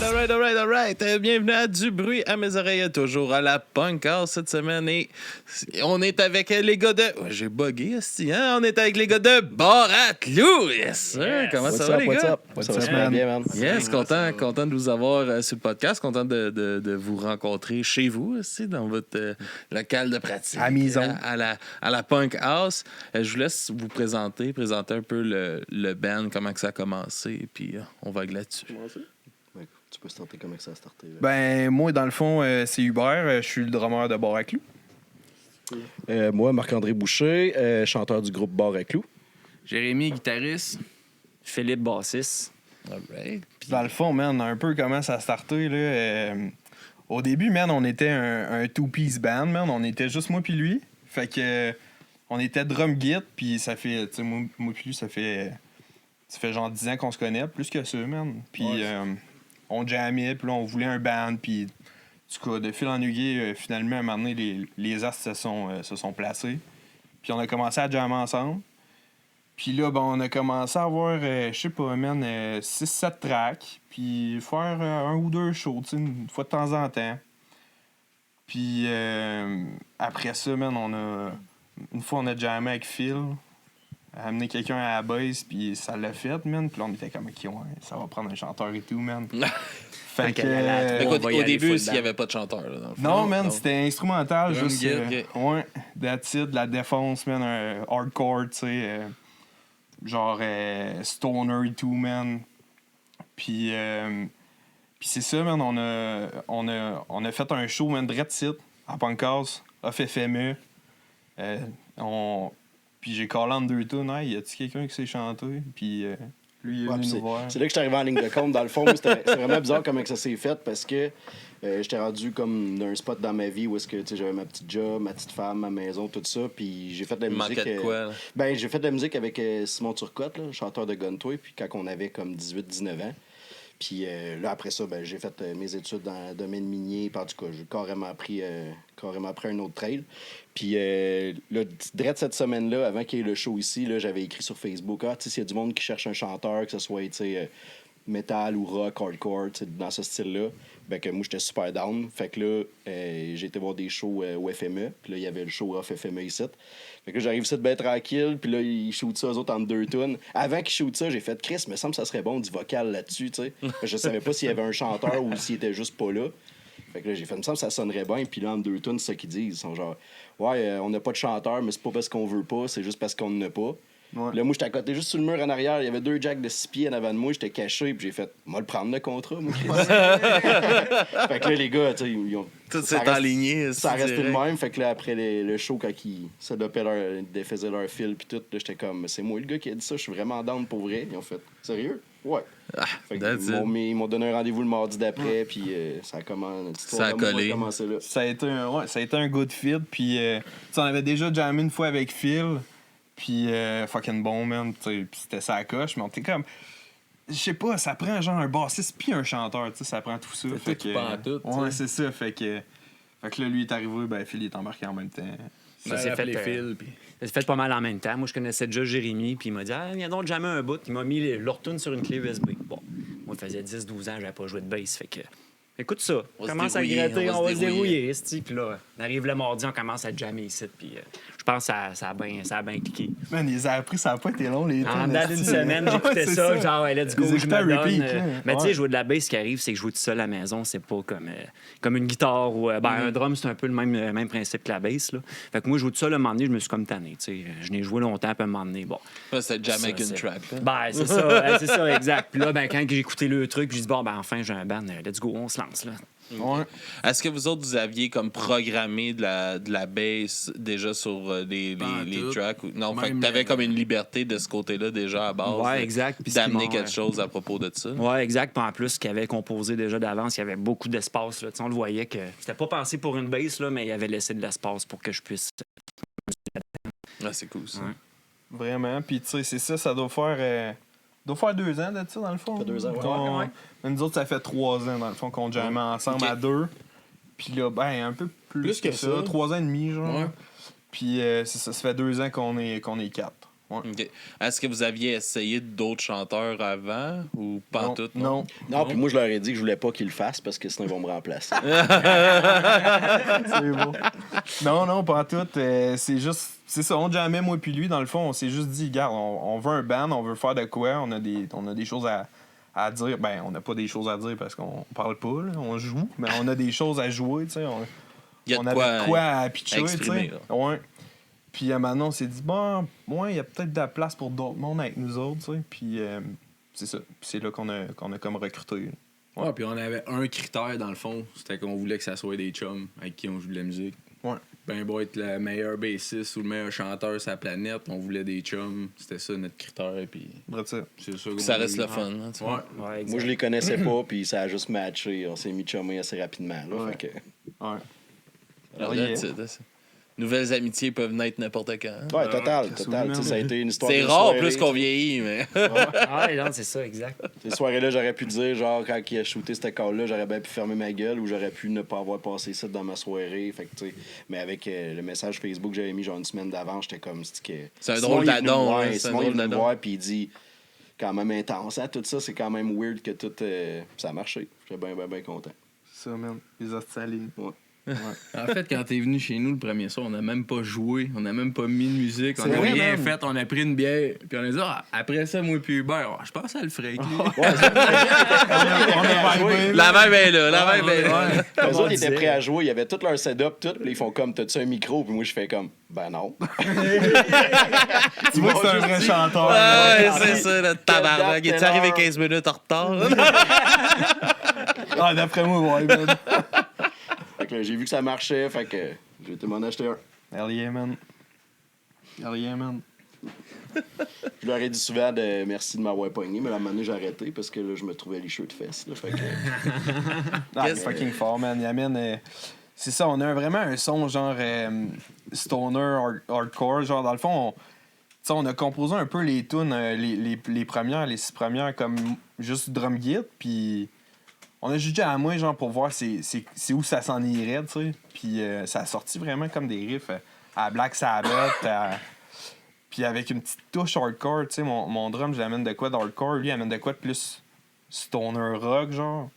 Alright. Bienvenue à Du bruit à mes oreilles, toujours à la Punk House cette semaine. Et on est avec les gars de... J'ai bugué, hein? On est avec les gars de Bar à Clous. Yes, sir. Comment ça va, les gars? Ça va bien, man. Yes, content de vous avoir sur le podcast. Content de vous rencontrer chez vous, aussi, dans votre local de pratique. À Maison. À la Punk House. Je vous laisse vous présenter un peu le band, comment que ça a commencé, puis on va là-dessus. Tu peux starter comment ça a starté. Là. Ben, moi, dans le fond, c'est Hubert. Je suis le drummer de Bar à Clous. Moi, Marc-André Boucher, chanteur du groupe Bar à Clous. Jérémy, guitariste. Philippe, bassiste. Alright. Puis dans le fond, man, un peu comment ça a starté, là. Au début, man, on était un two-piece band, man. On était juste moi puis lui. Fait que on était drum-git, puis ça fait, tu sais, moi puis lui, ça fait genre 10 ans qu'on se connaît, plus que ça, man. Puis on jammait, puis là, on voulait un band, puis en tout cas, de fil en aiguille, finalement, à un moment donné, les astres se sont placés. Puis on a commencé à jammer ensemble. Puis là, ben, on a commencé à avoir, je sais pas, man, 6-7 tracks, puis faire un ou deux shows, tu sais, une fois de temps en temps. Puis après ça, man, une fois, on a jammé avec Phil, amené quelqu'un à la base, puis ça l'a fait, man. Puis là, on était comme, OK, ouais, ça va prendre un chanteur et tout, man. Fait que... Au début, il n'y avait pas de chanteur, là, dans le fond. Non, man, c'était instrumental, Drum juste... gear, Ouais, that's it, de la défense, man, un hardcore, tu sais, genre stoner et tout, man. Puis c'est ça, man, on a fait un show, man, direct site, à Punk House, off FME. Puis j'ai callé en 2 tunes, hey, y a-tu quelqu'un qui sait chanter? Puis lui, il est venu nous voir. C'est là que je suis arrivé en ligne de compte. Dans le fond, c'était vraiment bizarre comment ça s'est fait parce que j'étais rendu comme d'un spot dans ma vie où est-ce que j'avais ma petite job, ma petite femme, ma maison, tout ça. Puis j'ai fait de la musique. Manquait de quoi, là? Ben, j'ai fait de la musique avec Simon Turcotte, là, chanteur de Guntoy, puis quand on avait comme 18-19 ans. Puis là, après ça, ben, j'ai fait mes études dans le domaine minier. Puis en tout cas, j'ai carrément pris un autre trail. Puis là, direct cette semaine-là, avant qu'il y ait le show ici, là, j'avais écrit sur Facebook, tu sais, s'il y a du monde qui cherche un chanteur, que ce soit, tu sais, metal ou rock, hardcore, tu sais, dans ce style-là, ben que moi, j'étais super down. Fait que là, j'ai été voir des shows au FME. Puis là, il y avait le show off FME ici. Fait que j'arrive ici bien tranquille, puis là, ils shootent ça, eux autres, en 2 tunes. Avant qu'ils shootent ça, j'ai fait « Chris, me semble que ça serait bon du vocal là-dessus, tu sais. » Je savais pas s'il y avait un chanteur ou s'il était juste pas là. Fait que là, j'ai fait « me semble que ça sonnerait bien. » Puis là, en 2 tunes, c'est ça qu'ils disent. Ils sont genre « Ouais, on n'a pas de chanteur, mais c'est pas parce qu'on veut pas, c'est juste parce qu'on n'en a pas. » Ouais. Là, moi, j'étais à côté, juste sur le mur en arrière. Il y avait 2 jacks de 6 pieds en avant de moi. J'étais caché, puis j'ai fait « Moi, le prendre le contrat, moi, Chris. » Fait que là, les gars, tu sais, ils ont... Tout s'est aligné. Ça a resté le même. Fait que là, après le show, quand ils défaisaient leur fil, puis tout, là, j'étais comme, c'est moi le gars qui a dit ça, je suis vraiment down pour vrai. Ils ont fait, sérieux? Ouais. Fait que ils m'ont donné un rendez-vous le mardi d'après, puis ça a commencé. Ça a collé. Ça a été un good fit. Puis on avait déjà jammé une fois avec Phil. Puis fucking bon, man. Puis c'était ça à coche. Mais on était comme... Je sais pas, ça prend genre un bassiste puis un chanteur, tu sais, ça prend tout ça. Fait que tout. Ouais, c'est ça. Fait que là, lui est arrivé, ben Phil est embarqué en même temps. Ça s'est fait les fils. Ça s'est fait pas mal en même temps. Moi, je connaissais déjà Jérémy, puis il m'a dit « Ah, viens donc jamais un bout. » Il m'a mis leur tune sur une clé USB. Bon, moi, ça faisait 10-12 ans, j'avais pas joué de bass, fait que... Écoute ça, on commence à gratter, on va se dérouiller. Puis là, on arrive le mardi, on commence à jammer ici, puis je pense que ça a bien cliqué. Man, ils ont appris, ça a pas été long, les en dedans d'une semaine, j'écoutais ça, genre, ouais, let's go, je me donne. Mais tu sais, jouer de la bass, ce qui arrive, c'est que jouer tout seul à la maison, c'est pas comme une guitare ou un drum, c'est un peu le même principe que la bass. Là. Fait que moi, je joue tout seul, à un moment donné, je me suis comme tanné. Je n'ai joué longtemps, puis à un moment donné, bon. C'est jamais avec une track. Ben, c'est ça, exact. Puis là, ben, quand j'ai écouté le truc, j'ai dit, bon, ben, enfin, j'ai un band, let's go, on se lance, là. Ouais. Est-ce que vous autres, vous aviez comme programmé de la bass déjà sur les tracks? Non, fait que t'avais comme une liberté de ce côté-là déjà à base. Ouais, exact. D'amener quelque chose à propos de ça. Ouais, exact. Puis en plus, ce qu'il avait composé déjà d'avance, il y avait beaucoup d'espace. Là. On le voyait que c'était pas pensé pour une bass, là, mais il avait laissé de l'espace pour que je puisse... Ah, c'est cool, ça. Ouais. Vraiment. Puis tu sais, c'est ça doit faire... 2 ans de ça, dans le fond. Ça fait 2 ans, ouais. Mais nous autres, ça fait 3 ans, dans le fond, qu'on jammait ensemble à 2. Puis là, ben, un peu plus que ça. 3 ans et demi, genre. Ouais. Puis ça fait 2 ans qu'on est 4. Ouais. OK. Est-ce que vous aviez essayé d'autres chanteurs avant ou pas Non, tout? non. Non, puis moi, je leur ai dit que je voulais pas qu'ils le fassent parce que sinon, ils vont me remplacer. C'est beau. Non, pas en tout. C'est juste. C'est ça, on jamais, moi puis lui, dans le fond, on s'est juste dit, regarde, on veut un band, on veut faire de quoi, on a des choses à dire. Ben, on n'a pas des choses à dire parce qu'on parle pas, là, on joue, mais on a des choses à jouer, tu sais. Il y a On de avait de quoi à à pitcher, tu exprimer, sais. Ouais. Puis maintenant, on s'est dit, bon, ouais, il y a peut-être de la place pour d'autres mondes avec nous autres, tu sais. Puis c'est ça. Puis c'est là qu'on a comme recruté. Ouais, puis on avait un critère dans le fond, c'était qu'on voulait que ça soit des chums avec qui on joue de la musique. Ouais. Ben, beau être le meilleur bassiste ou le meilleur chanteur sur la planète, on voulait des chums. C'était ça notre critère, puis Bref, ça. c'est ça qu'on Ça a reste eu. le fun. Hein, tu vois. Ouais. Ouais, exact. Moi, je les connaissais pas, puis ça a juste matché. On s'est mis chumé assez rapidement. Là, Ouais. fait que... Ouais. Alors, Yeah. that's it. Nouvelles amitiés peuvent naître n'importe quand. Ouais, total. absolument. Tu sais, ça a été une histoire C'est de rare soirée, plus qu'on tu sais. vieillit, mais. Ah, non, c'est ça, exact. Ces soirées-là, j'aurais pu dire, genre, quand il a shooté ce call-là, j'aurais bien pu fermer ma gueule ou j'aurais pu ne pas avoir passé ça dans ma soirée. Fait que, tu sais, mais avec le message Facebook que j'avais mis genre une semaine d'avant, j'étais comme, C'est un Simon, drôle il est venu me d'adon, voir, hein, c'est un Simon, il est drôle venu me d'adon. voir, puis il dit, quand même intense, hein, tout ça, c'est quand même weird que tout. Ça a marché. J'étais bien content. Ça, man. Les hostiles. En fait, quand t'es venu chez nous le premier soir, on n'a même pas joué, on n'a même pas mis de musique, on C'est n'a vrai, rien man. fait, on a pris une bière, puis on a dit, après ça, moi puis Hubert, je pense que ça le ferait. avec lui. On a vibé. La vibe est là, la vibe est là. Les autres, ils étaient prêts à jouer. Ils avaient tout leur setup, tout. Puis ils font comme, t'as-tu un micro? Puis moi, je fais comme, ben non. Tu vois que c'est un vrai chanteur. Ah ouais, Ouais, c'est ça, le tabarnak. Il est arrivé 15 minutes en retard. là? Ah, d'après moi, ouais, man. Fait que là, j'ai vu que ça marchait, fait que j'ai été m'en acheter un. Hell yeah, man. Hell yeah, man. Je leur ai dit souvent de merci de m'avoir pogné, mais à un moment donné, j'ai arrêté parce que là, je me trouvais les cheveux de fesses. Là, fait que... Ah, Qu'est-ce- c'est fucking fort, man. Il amène. C'est ça, on a vraiment un son genre stoner hardcore. Genre, dans le fond, on a composé un peu les tunes, les premières, les 6 premières, comme juste drum kit, puis on a jugé à moi, genre, pour voir c'est où ça s'en irait, tu sais. Puis ça a sorti vraiment comme des riffs à Black Sabbath, puis avec une petite touche hardcore, tu sais. Mon drum, je l'amène de quoi d'hardcore, lui, il amène de quoi de plus stoner rock, genre.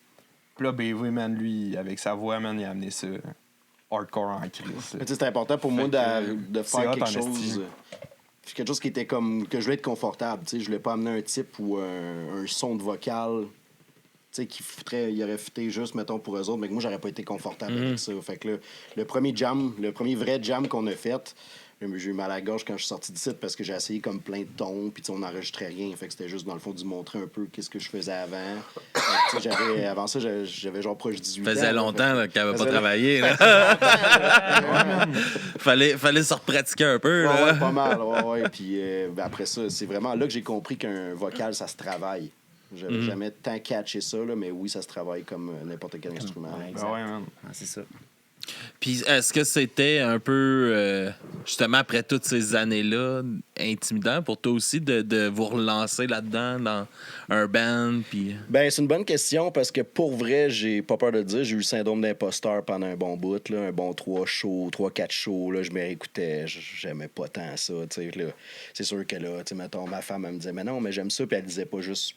Puis là, BV, man, lui, avec sa voix, man, il a amené ça hardcore en crise. Mais tu sais, c'était important pour moi de c'est faire hot quelque en chose. esti. Quelque chose qui était comme. Que je voulais être confortable. Tu sais, je voulais pas amener un type ou un son de vocal. Tu sais, il aurait fouté juste, mettons, pour eux autres, mais que moi, j'aurais pas été confortable avec ça. Fait que là, le premier vrai jam qu'on a fait, j'ai eu mal à la gorge quand je suis sorti du site parce que j'ai essayé comme plein de tons, puis tu sais, on n'enregistrait rien. Fait que c'était juste, dans le fond, de montrer un peu qu'est-ce que je faisais avant. Fait que, tu sais, avant ça, j'avais genre proche 18 ans. Ça faisait là. longtemps là, qu'elle avait pas Faisait- travaillé. Là. fallait se repratiquer un peu. Ouais, Là. ouais, pas mal. Ouais. Puis ben après ça, c'est vraiment là que j'ai compris qu'un vocal, ça se travaille. J'avais jamais tant catché ça, là, mais oui, ça se travaille comme n'importe quel instrument. Ah ouais, man. Ah, c'est ça. Puis est-ce que c'était un peu, justement, après toutes ces années-là, intimidant pour toi aussi de vous relancer là-dedans, dans un band? Puis... Ben, c'est une bonne question parce que pour vrai, j'ai pas peur de le dire, j'ai eu le syndrome d'imposteur pendant un bon bout, là, un bon 3-4 shows. Là, je me réécoutais, j'aimais pas tant ça. Là. C'est sûr que là, mettons, ma femme, elle me disait, mais non, mais j'aime ça, puis elle disait pas juste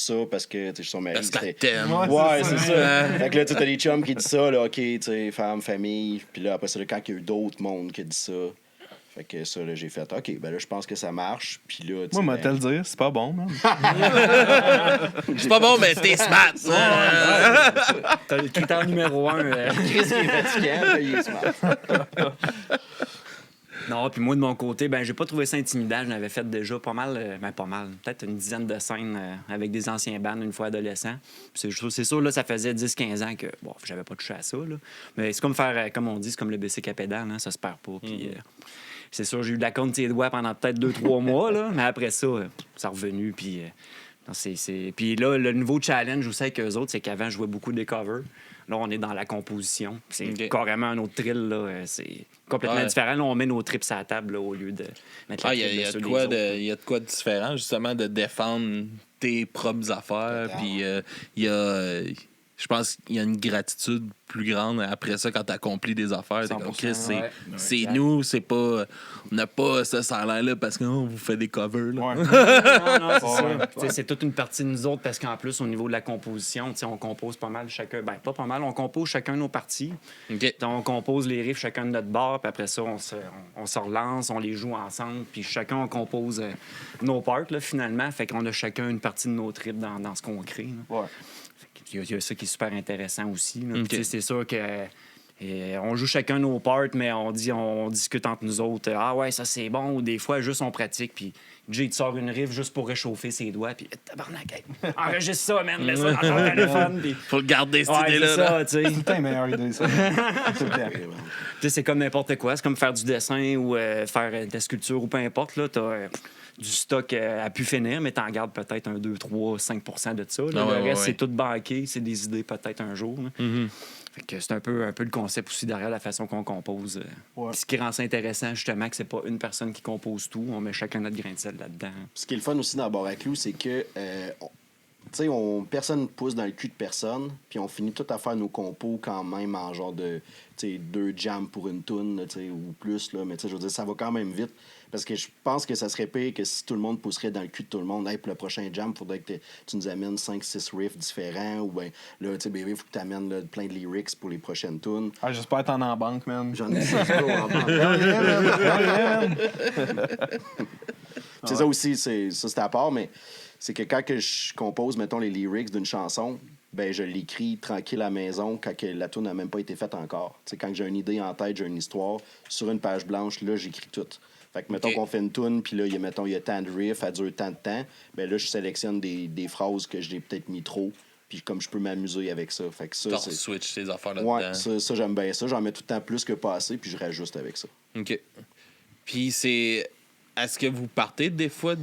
ça parce que son mari. Parce qu'elle c'était- t'aime. Ouais, c'est ça. Fait que là, tu sais, t'as des chums qui disent ça, là, OK, tu sais, femme, famille. Puis là, après ça, là, quand il y a eu d'autres mondes qui disent ça, fait que ça, là, j'ai fait, OK, ben là, je pense que ça marche. Puis là, tu sais, Moi, ben, te le dire, c'est pas bon, man. C'est pas bon, mais t'es smart. T'as le critère numéro 1. Chris, il est fatigant, là, il est smart. Non, puis moi, de mon côté, ben j'ai pas trouvé ça intimidant. Je l'avais fait déjà pas mal, peut-être une dizaine de scènes avec des anciens bands une fois adolescent. Puis c'est sûr, là, ça faisait 10-15 ans que, bon, j'avais pas touché à ça, là. Mais c'est comme faire, comme on dit, c'est comme le BC Capédale, hein, ça se perd pas. Puis c'est sûr, j'ai eu de la compte de tes doigts pendant peut-être 2-3 mois, là. Mais après ça, ça a revenu, puis... Puis là, le nouveau challenge aussi avec eux autres, c'est qu'avant, je jouais beaucoup des covers. Là, on est dans la composition. C'est OK. carrément un autre thrill. Là. C'est complètement Ouais. différent. Là, on met nos trips à la table là, au lieu de mettre la Il tripe y a dessus de des quoi autres, là. il y a de quoi de différent, justement, de défendre tes propres affaires. Puis il y a. je pense qu'il y a une gratitude plus grande après ça quand tu accomplis des affaires. T'es comme, 100%, Chris, c'est exact. nous, c'est pas. On n'a pas ce salaire-là parce qu'on vous fait des covers. Là. Ouais. Non, c'est ça. Ouais. Tu sais, c'est toute une partie de nous autres parce qu'en plus, au niveau de la composition, tu sais, on compose pas mal chacun. Ben, pas mal, on compose chacun nos parties. OK. On compose les riffs chacun de notre bord, puis après ça, on se relance, on les joue ensemble, puis chacun, on compose nos parts, là, finalement. Fait qu'on a chacun une partie de nos tripes dans ce qu'on crée. Là. Ouais. Il y a ça qui est super intéressant aussi. Là. Puis, OK. tu sais, c'est sûr que on joue chacun nos parts, mais on discute entre nous autres. Ah ouais, ça c'est bon. Ou des fois, juste on pratique. Puis Jay, il te sort une riff juste pour réchauffer ses doigts. Puis tabarnak, hey, enregistre ça, man. Mets ça dans ton téléphone. Puis... Faut le garder, cette Ouais, idée-là. c'est là. ça, tu sais. Tout le temps, meilleure idée, ça. Tout le temps. Tu sais, c'est comme n'importe quoi. C'est comme faire du dessin ou faire de la sculpture ou peu importe. Là, t'as du stock à pu finir, mais t'en gardes peut-être un 2, 3, 5 % de ça. Là. Ah ouais, le reste, ouais. c'est tout banqué. C'est des idées peut-être un jour. Là. Fait que c'est un peu le concept aussi derrière la façon qu'on compose. Ouais. Ce qui rend ça intéressant, justement, que c'est pas une personne qui compose tout. On met chacun notre grain de sel là-dedans. Ce qui est le fun aussi dans Bar à Clous, c'est que tu sais, personne ne pousse dans le cul de personne, puis on finit tout à faire nos compos quand même en genre de 2 jams pour une toune, là, tu sais, ou plus, là, mais tu sais, je veux dire, ça va quand même vite. Parce que je pense que ça serait pire que si tout le monde pousserait dans le cul de tout le monde. Hey, pour le prochain jam, il faudrait que tu nous amènes 5-6 riffs différents. Ou bien, là, tu sais, bébé, il faut que tu amènes plein de lyrics pour les prochaines tunes. Ah, j'espère être en banque, man. J'en ai 6 gros en banque. C'est ça aussi, c'est à part, mais c'est que quand que je compose, mettons, les lyrics d'une chanson, ben je l'écris tranquille à la maison quand que la tune n'a même pas été faite encore. T'sais, quand j'ai une idée en tête, j'ai une histoire, sur une page blanche, là, j'écris tout. Fait que, mettons OK. qu'on fait une tune, puis là, il y a tant de riffs, elle dure tant de temps, ben là, je sélectionne des phrases que j'ai peut-être mis trop, puis comme je peux m'amuser avec ça. Fait que ça, T'en c'est... switch tes affaires là-dedans. Ouais, ça j'aime bien ça. J'en mets tout le temps plus que pas assez, puis je rajuste avec ça. OK. Puis c'est... Est-ce que vous partez des fois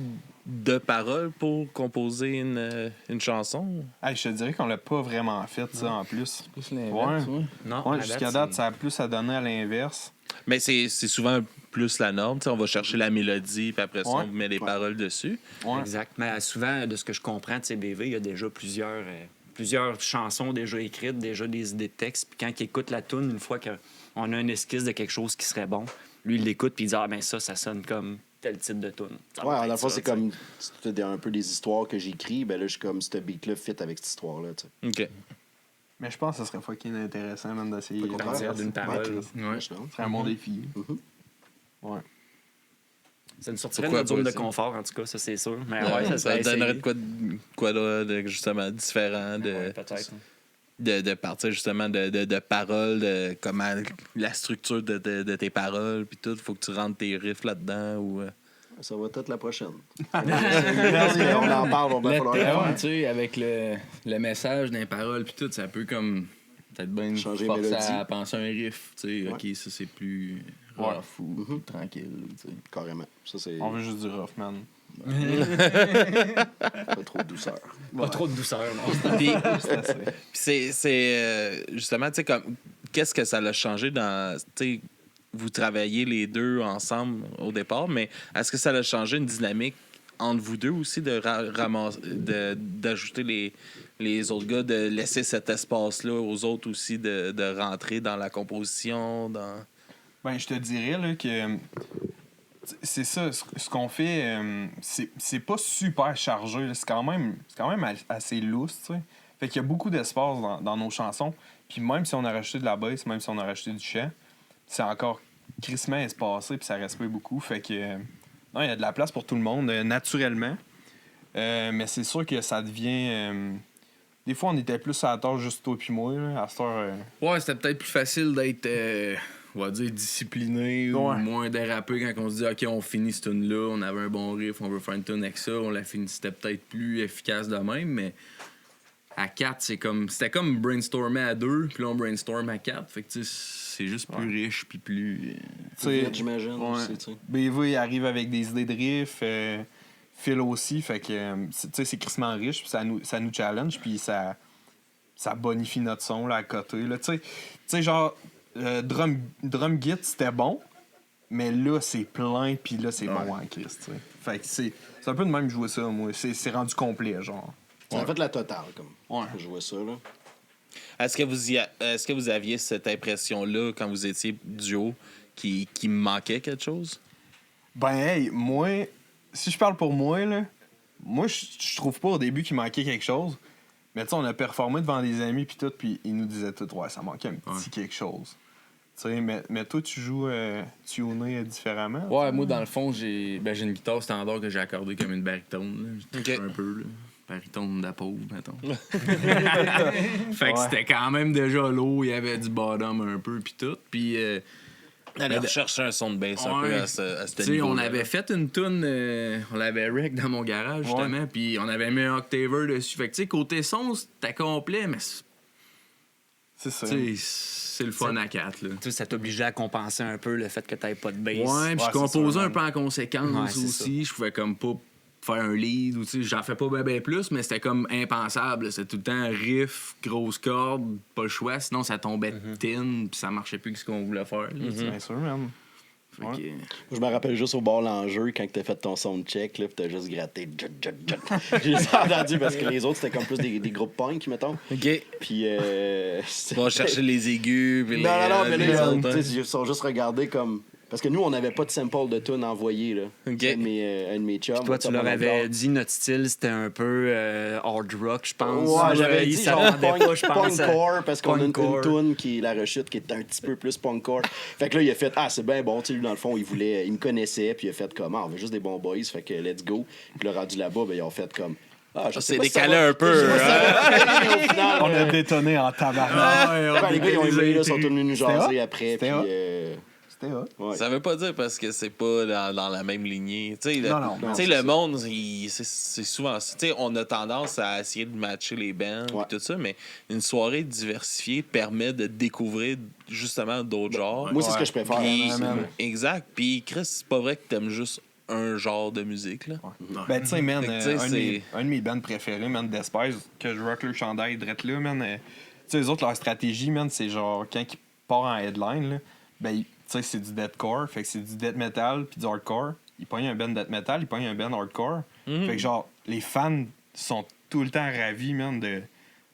de paroles pour composer une chanson? Hey, je te dirais qu'on l'a pas vraiment fait, ça, en plus. Plus l'inverse, ouais. Non, Ouais, jusqu'à date, ça a plus à donner à l'inverse. Mais c'est souvent plus la norme. T'sais, on va chercher la mélodie, puis après ça, Ouais. on met les paroles dessus. Ouais. Exact. Mais souvent, de ce que je comprends de CBV, il y a déjà plusieurs chansons déjà écrites, déjà des idées de texte. Puis quand il écoute la tune, une fois qu'on a une esquisse de quelque chose qui serait bon, lui, il l'écoute puis il dit « Ah, ben ça sonne comme tel titre de tune. » Ouais, en la fois, c'est comme c'était un peu des histoires que j'écris, ben là, je suis comme, ce beat-là fit avec cette histoire-là, tu sais. OK. Mais je pense que ce serait fucking intéressant, même, d'essayer. Au contraire, partir d'une parole. Ouais. Ce serait un bon défi. Mhm. Ouais. Ça nous sortirait de Pourquoi notre zone pas, de ça? confort, en tout cas, ça, c'est sûr. Mais Ouais, ouais, ça ça serait donnerait essayé. de quoi de justement différent Ouais, peut-être. de partir justement de paroles, de comment la structure de tes paroles, puis tout. Faut que tu rentres tes riffs là-dedans. Ou, Ça va être la prochaine. Merci, on en parle, on va Le falloir le thème, faire. tu sais, avec le message dans les paroles puis tout, ça peut comme peut-être bien nous Changer forcer mélodie. à penser à un riff, tu sais, Ouais. OK, ça c'est plus rough ou plus tranquille, tu sais. Carrément. Ça, c'est On veut juste du rough, man. pas trop de douceur. Pas trop de douceur, non. puis, C'est assez. puis c'est justement, tu sais, comme qu'est-ce que ça l'a changé dans, tu sais, vous travaillez les deux ensemble au départ, mais est-ce que ça a changé une dynamique entre vous deux aussi d'ajouter les autres gars, de laisser cet espace-là aux autres aussi de rentrer dans la composition, dans... Ben, je te dirais là, que c'est ça, ce qu'on fait, c'est pas super chargé. Là. C'est quand même assez loose, tu sais. Fait qu'il y a beaucoup d'espace dans nos chansons. Puis même si on a rajouté de la bass, même si on a rajouté du chant, c'est encore crissement espacé, puis ça reste pas beaucoup. Fait que non, il y a de la place pour tout le monde, naturellement. Mais c'est sûr que ça devient... des fois, on était plus à la tâche juste toi puis moi. Là. À cette heure... Ouais, c'était peut-être plus facile d'être, on va dire, discipliné ou Ouais. moins dérapé quand on se dit, OK, on finit cette tune-là, on avait un bon riff, on veut faire une tune avec ça, on la finit, c'était peut-être plus efficace de même, mais à 4, c'était comme brainstormer à 2, puis là, on brainstorm à 4. Fait que, tu sais, c'est juste plus riche, puis plus... tu sais, Vite, j'imagine. ouais. Aussi, tu sais. BV il arrive avec des idées de riff, Phil aussi, fait que tu sais, c'est crissement riche, puis ça nous challenge, puis ça bonifie notre son là, à côté. Là. Tu sais, genre, drum git, c'était bon, mais là, c'est plein, puis là, c'est bon en Christ. Tu sais. Fait que c'est un peu de même jouer ça, moi. C'est rendu complet, genre. Ça a fait la totale, comme. Ouais. Je vois ça, là. Est-ce que vous aviez cette impression-là quand vous étiez duo qui me manquait quelque chose? Ben, hey, moi, si je parle pour moi, là, moi, je trouve pas au début qu'il manquait quelque chose. Mais tu sais, on a performé devant des amis, puis tout, puis ils nous disaient tout, ouais, ça manquait un petit quelque chose. Tu sais, mais toi, tu joues tuné différemment? Ouais, moi, dans le fond, j'ai une guitare standard que j'ai accordée comme une baritone. Je touche un peu, là. Baritone de la pauvre, mettons. Fait que c'était quand même déjà lourd, il y avait du bottom un peu, puis tout. Puis. Elle recherche un son de bass un peu à ce niveau. On avait fait une toune, on l'avait rec dans mon garage, justement, puis on avait mis un octaver dessus. Fait que, tu sais, côté son, c'était complet, mais. C'est ça. C'est le fun à 4, là. Ça t'obligeait à compenser un peu le fait que t'avais pas de bass. Ouais, puis je composais un peu en Ouais, conséquence c'est aussi. Je pouvais comme pas faire un lead ou tu sais, j'en fais pas ben plus, mais c'était comme impensable. C'était tout le temps riff, grosse corde, pas le choix, sinon ça tombait thin, puis ça marchait plus que ce qu'on voulait faire. Là, tu sais. Bien sûr, man. Fait que, Je me rappelle juste au bord l'enjeu quand t'as fait ton soundcheck, là, pis t'as juste gratté. J'ai juste entendu parce que les autres, c'était comme plus des groupes punk, mettons. OK. Puis. Tu vas chercher les aigus. Puis Non, mais les là, autres, hein. ils sont juste regardés comme. Parce que nous, on n'avait pas de sample de tune envoyé, là. OK. Un de mes chums. Toi, tu leur avais dit notre style, c'était un peu hard rock, je pense. Ouais, j'avais dit ça genre rendait pas, je pense. punkcore, parce qu'on a une punkcore. tune qui est La Rechute, qui est un petit peu plus punkcore. Fait que là, il a fait, c'est bien bon, tu sais, lui, dans le fond, il me connaissait, puis il a fait comme, on veut juste des bons boys, fait que let's go. Puis là, rendu là-bas, ben, ils ont fait comme, je sais C'est pas si ça décalé va- un peu. je sais pas si ça va aller, au final, On a détonné en tabarnak. ben, les gars, ils ont aimé, là, sont venus nous jaser hot. après, C'était puis. hot. C'était hot. Ouais. Ça veut pas dire parce que c'est pas dans la même lignée. Tu sais, Non, tu sais, c'est le ça. monde, c'est souvent ça. Tu sais, on a tendance à essayer de matcher les bands Ouais. et tout ça, mais une soirée diversifiée permet de découvrir justement d'autres genres. Moi, c'est ce que je préfère. Puis- hein, exact. Puis, Chris, c'est pas vrai que t'aimes juste un genre de musique, là. Ben, tu sais, man, Fait que, tu sais, un de mes bands préférés, man, Despise, que je rock le chandail drette là, man. Tu sais, les autres, leur stratégie, man, c'est genre, quand ils partent en headline, là, ben, tu sais, c'est du deathcore, fait que c'est du death metal puis du hardcore. Ils pognent un band death metal, ils pognent un band hardcore. Fait que, genre, les fans sont tout le temps ravis, man,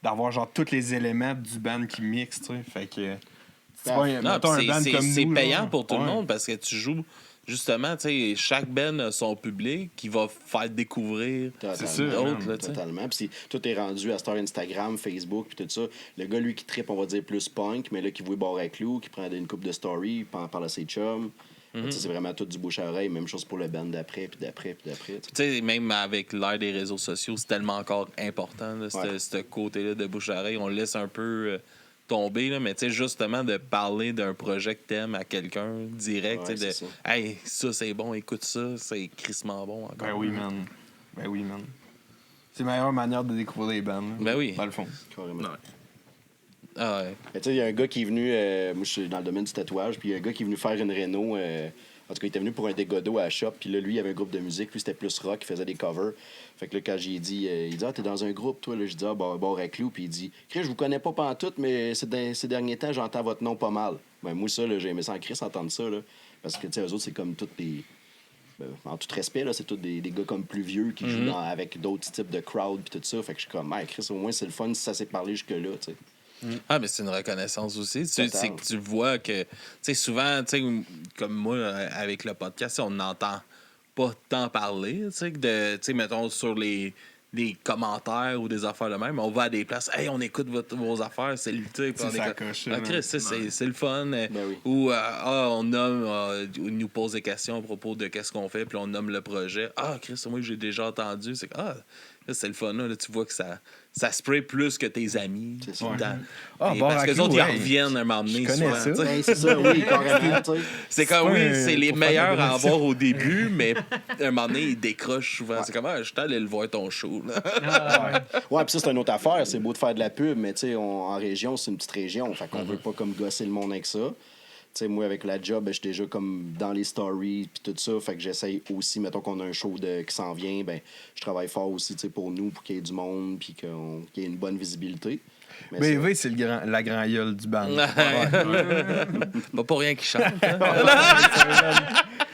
d'avoir, genre, tous les éléments du band qui mixent, tu sais. Fait que, tu pognes, Non, mettons, un puis band comme c'est nous, payant là. pour tout le Ouais. monde parce que tu joues justement, tu sais, chaque band a son public qui va faire découvrir Totalement. sûr, d'autres, man. là, tu sais. Totalement. Puis tout est rendu à Star Instagram, Facebook, puis tout ça. Le gars, lui, qui trippe, on va dire, plus punk, mais là, qui voit bar à clou, qui prend une coupe de story, puis en parle à ses chums. Tu sais, c'est vraiment tout du bouche à oreille. Même chose pour le band d'après, puis d'après, puis d'après. tu sais. Tu sais, même avec l'ère des réseaux sociaux, c'est tellement encore important, là, Ouais. ce côté-là de bouche à oreille. On le laisse un peu tomber, là, mais tu sais, justement, de parler d'un projet que t'aimes à quelqu'un direct, Ouais, tu sais, c'est de ça. hey, ça c'est bon, écoute ça, c'est crissement bon encore. Ben oui, man. Ben oui, man. C'est la meilleure manière de découvrir les bands. là, Ben oui. Dans le fond. Carrément. Ouais. Ah ouais. Mais tu sais, il y a un gars qui est venu, moi je suis dans le domaine du tatouage, puis il y a un gars qui est venu faire une réno. En tout cas, il était venu pour un dégodo à la shop, puis là, lui, il avait un groupe de musique, lui, c'était plus rock, il faisait des covers. Fait que là, quand j'ai dit, il dit, t'es dans un groupe, toi, là, je dis, bon, à clou, puis il dit, Chris, je vous connais pas pantoute, mais ces derniers temps, j'entends votre nom pas mal. Ben, moi, ça, là, j'ai aimé ça en Chris entendre ça, là, parce que, tu sais, eux autres, c'est comme toutes des. En tout respect, là, c'est tous des gars comme plus vieux qui jouent avec d'autres types de crowd, puis tout ça. Fait que je suis comme, Chris, au moins, c'est le fun si ça s'est parlé jusque-là, tu sais. Ah, mais c'est une reconnaissance aussi. Total. C'est que tu vois que, tu sais, souvent, tu sais, comme moi, avec le podcast, on n'entend pas tant parler, tu sais, tu sais, mettons, sur les commentaires ou des affaires de même. On va à des places, hey, on écoute vos affaires, c'est le type. C'est ça coche, Ah, Chris, c'est le fun. oui. Ou, on nomme, ils nous pose des questions à propos de qu'est-ce qu'on fait, puis on nomme le projet. Ah, Chris, moi, j'ai déjà entendu. C'est que, là, c'est le fun, là, tu vois que ça spray plus que tes amis. C'est tout ça. le temps. Ah, Et bon, parce que les Raclou, autres, ils ouais. reviennent un moment donné. Je connais souvent, ça. tu sais. Ben, c'est ça, oui, carrément, tu sais. C'est comme, pas oui, un- c'est les pour faire meilleurs des à relations. avoir au début, mais un moment donné, ils décrochent souvent. C'est comme, je suis allé le voir ton show. Là. Ouais, puis ça, c'est une autre affaire. C'est beau de faire de la pub, mais tu sais, en région, c'est une petite région. Fait qu'on veut pas comme gosser le monde avec ça. Tu sais, moi, avec la job, ben, je suis déjà comme dans les stories puis tout ça. Fait que j'essaye aussi, mettons qu'on a un show qui s'en vient, ben, je travaille fort aussi, tu sais, pour nous, pour qu'il y ait du monde puis qu'il y ait une bonne visibilité. Mais ça- BV, c'est la grand gueule du band. Pas pour rien qu'ils chantent. hein.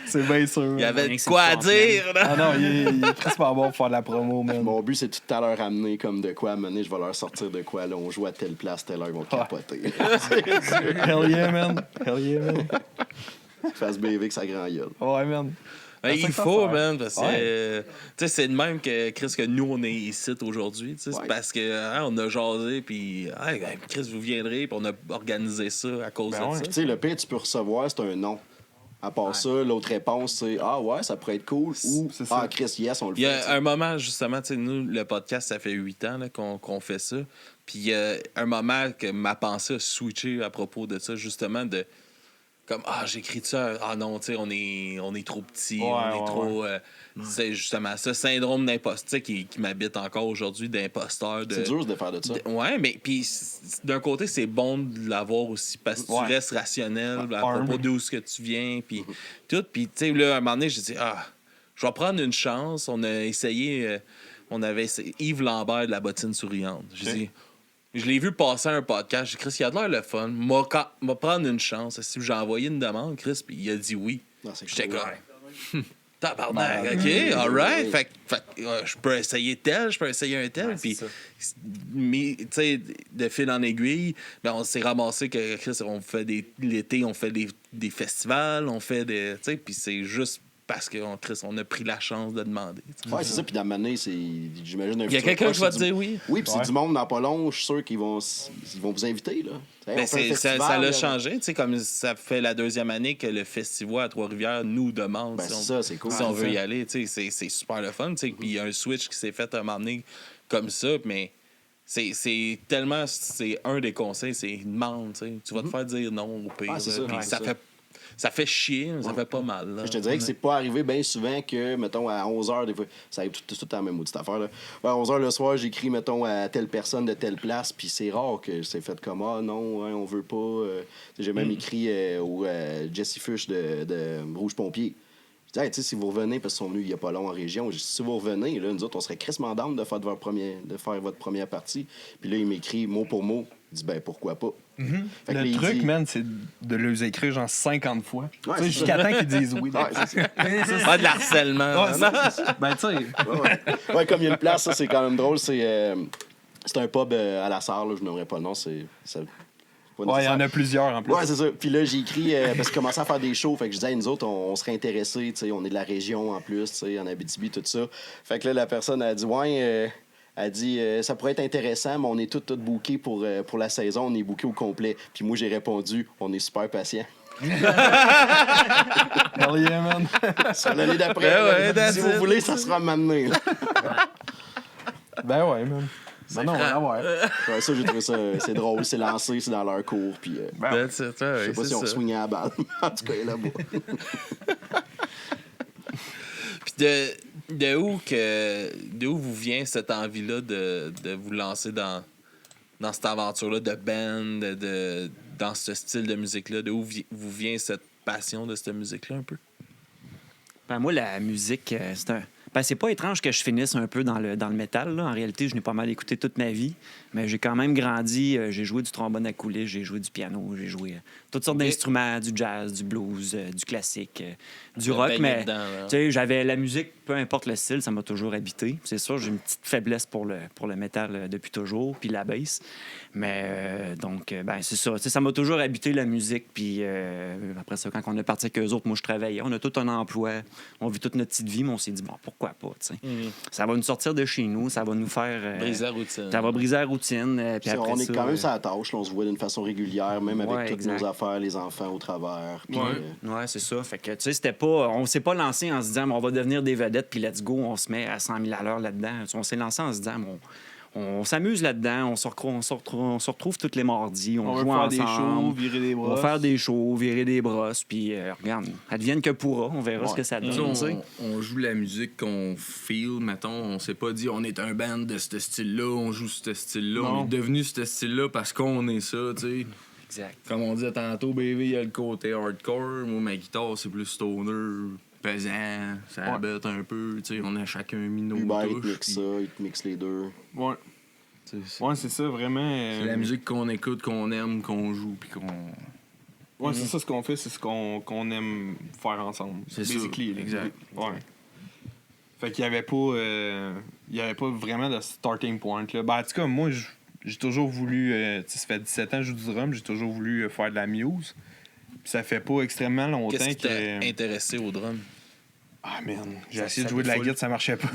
C'est bien sûr. Il y avait Rien de que c'est quoi à le frontman. dire, là. Ah non, il est très bon pour faire de la promo, man. Mon but, c'est tout à l'heure amener comme de quoi. À mener, je vais leur sortir de quoi. Là, on joue à telle place, telle heure, ils vont capoter. Hell yeah, man. Hell yeah, man. Fasse BV que ça grand gueule. Ouais, man. Il faut, faire. man, parce que Ouais. tu sais, c'est de même que Chris, que nous, on est ici aujourd'hui. Tu sais, Ouais. C'est parce que on a jasé, puis Chris, vous viendrez, puis on a organisé ça à cause Ben de ouais. ça. Tu sais, le pire, tu peux recevoir, c'est un non. À part ça, l'autre réponse, c'est ah ouais, ça pourrait être cool. Ou c'est ça. ah, Chris, yes, on le Il y fait. a tu sais. un moment, justement, tu sais, nous, le podcast, ça fait 8 ans là, qu'on fait ça. Puis il y a un moment que ma pensée a switché à propos de ça, justement, de comme j'écris ça, non, tu sais, on est trop petit, on est trop. C'est justement ça, syndrome d'imposteur qui m'habite encore aujourd'hui, d'imposteur. C'est dur de faire de ça. Ouais, mais puis d'un côté, c'est bon de l'avoir aussi parce que tu Ouais. restes rationnel à Arm. propos d'où ce que tu viens, puis tout. Puis, tu sais, là, à un moment donné, j'ai dit, je vais prendre une chance. On a essayé, on avait essayé Yves Lambert de La Bottine Souriante. J'ai dit, je l'ai vu passer un podcast. J'ai dit, Chris, il a de l'air le fun. M'a prendre une chance. Si j'ai envoyé une demande, Chris, puis il a dit oui. Non, c'est J'étais cool. comme, tabarnak, OK, all right. Fait je peux essayer tel, je peux essayer un tel. Puis, mais, tu sais, de fil en aiguille, ben, on s'est ramassé que Chris, on fait l'été, on fait des festivals, on fait des. Tu sais, puis c'est juste parce qu'on a pris la chance de demander. Tu sais. Ouais, c'est ça. Puis dans ma c'est j'imagine un Il y a futur quelqu'un proche, qui va c'est te du- dire oui. Oui, puis Ouais. c'est du monde dans pas long, je suis sûr qu'ils vont vous inviter. Là. Hey, Ben, on fait un ça festival, l'a là. changé, tu sais, comme ça fait la deuxième année que le festival à Trois-Rivières nous demande Ben, si c'est on, ça, c'est cool. si on C'est veut ça. y aller, tu sais, c'est super le fun, tu sais, puis il y a un switch qui s'est fait à un moment donné comme ça, mais c'est tellement, c'est un des conseils, c'est demande, tu sais, tu vas te faire dire non au pire, Ah, c'est là, ça, puis ouais, ça c'est fait ça fait chier, mais ça fait pas mal. Là. Je te dirais que c'est pas arrivé bien souvent que, mettons, à 11h, des fois, ça arrive tout le temps la même maudite affaire. Là. Ouais, à 11h le soir, j'écris, mettons, à telle personne de telle place, puis c'est rare que c'est fait comme ah non, hein, on veut pas. J'ai même écrit au Jesse Fuchs de Rouge Pompier. Je dis, hey, tu sais, si vous revenez, parce qu'ils sont venus il y a pas long en région, j'ai dit, si vous revenez, là, nous autres, on serait crissement down de faire votre première partie. Puis là, il m'écrit mot pour mot. Il dit, ben pourquoi pas. Fait que là, Le il truc, dit- man, c'est de les écrire genre 50 fois. Ouais, Tu sais, c'est jusqu'à ça. temps qu'ils disent oui. Ouais, c'est ça. Pas de l'harcèlement. Ouais, là. Ben, tu sais, Ouais, comme il y a une place, ça, c'est quand même drôle. C'est un pub à la Sarre, là, je n'aimerais pas le nom. C'est pas ouais, il y en nécessaire. a plusieurs en plus. Ouais, c'est ça. Puis là, j'ai écrit, parce que je commençais à faire des shows. Fait que je disais, hey, nous autres, on serait intéressés. Tu sais, on est de la région en plus, tu sais, en Abitibi, tout ça. Fait que là, la personne a dit, ouais, elle dit, ça pourrait être intéressant, mais on est tout bookés pour la saison. On est bookés au complet. Puis moi, j'ai répondu, on est super patients. Hell yeah, man. Sur l'année d'après, Ben là, ouais, that's si vous it. voulez, ça sera m'amener. Ben ouais, man. Ben non, franc. ouais. Ouais, ça, j'ai trouvé ça, c'est drôle, c'est lancé, c'est dans leur cours. Puis Ben, That's it, ouais, je sais pas c'est si on ça. swingait à la balle. En tout cas, il est là-bas. Puis de où vous vient cette envie-là de vous lancer dans cette aventure-là de band, dans ce style de musique-là? De où vous vient cette passion de cette musique-là un peu? Ben, moi, la musique, c'est pas étrange que je finisse un peu dans le métal. Là. En réalité, je n'ai pas mal écouté toute ma vie, mais j'ai quand même grandi. J'ai joué du trombone à coulisses, j'ai joué du piano, j'ai joué toutes sortes d'instruments, du jazz, du blues, du classique, du rock. baigné Mais dedans, là. tu sais, j'avais la musique, peu importe le style, ça m'a toujours habité. C'est sûr, j'ai une petite faiblesse pour le métal depuis toujours, puis la bass. Mais donc, c'est ça. Tu sais, ça m'a toujours habité la musique. Puis après ça, quand on est parti avec eux autres, moi, je travaillais. On a tout un emploi. On vit toute notre petite vie, mais on s'est dit, bon, pourquoi pas, tu sais. Ça va nous sortir de chez nous, ça va nous faire... Briser la routine. Ça va briser la routine. Puis après On est ça, quand même sur la tâche, là, on se voit d'une façon régulière, même avec Ouais, toutes exact. nos affaires, les enfants au travers. Puis, Ouais, c'est ça. Fait que, tu sais, c'était pas... On s'est pas lancé en se disant, on va devenir des vedettes, puis let's go, on se met à 100 000 à l'heure là-dedans. On s'est lancé en se disant, on s'amuse là-dedans, on se retrouve tous les mardis, on On veut joue faire des ensemble. shows, virer des On bras. va faire des shows, virer des brosses, puis regarde, advienne que pourra, on verra ce que ça donne. Tu sais, tu sais. on joue la musique qu'on feel, mettons. On s'est pas dit on est un band de ce style-là, on joue ce style-là. Non. On est devenu ce style-là parce qu'on est ça, tu sais. Exact. Comme on disait tantôt, BV, il y a le côté hardcore. Moi, ma guitare, c'est plus stoner, pesant, ça bête un peu. Tu sais, on a chacun mis nos Hubert, il te touches. mixe puis, ça, il te mixe les deux. Ouais. tu sais, Ouais, c'est ça, vraiment. c'est la musique qu'on écoute, qu'on aime, qu'on joue, puis qu'on Ouais, c'est ça ce qu'on fait, c'est ce qu'on aime faire ensemble. C'est ça, basically, là. exact. Ouais. Fait qu'il y avait pas vraiment de starting point, là. Ben, en tout cas, moi, j'ai toujours voulu... tu sais, ça fait 17 ans que je joue du drum, j'ai toujours voulu faire de la muse. Puis ça fait pas extrêmement longtemps Qu'est-ce qui t'a que... intéressé au drum? Ah, man, j'ai essayé de jouer de la guitare, ça marchait pas.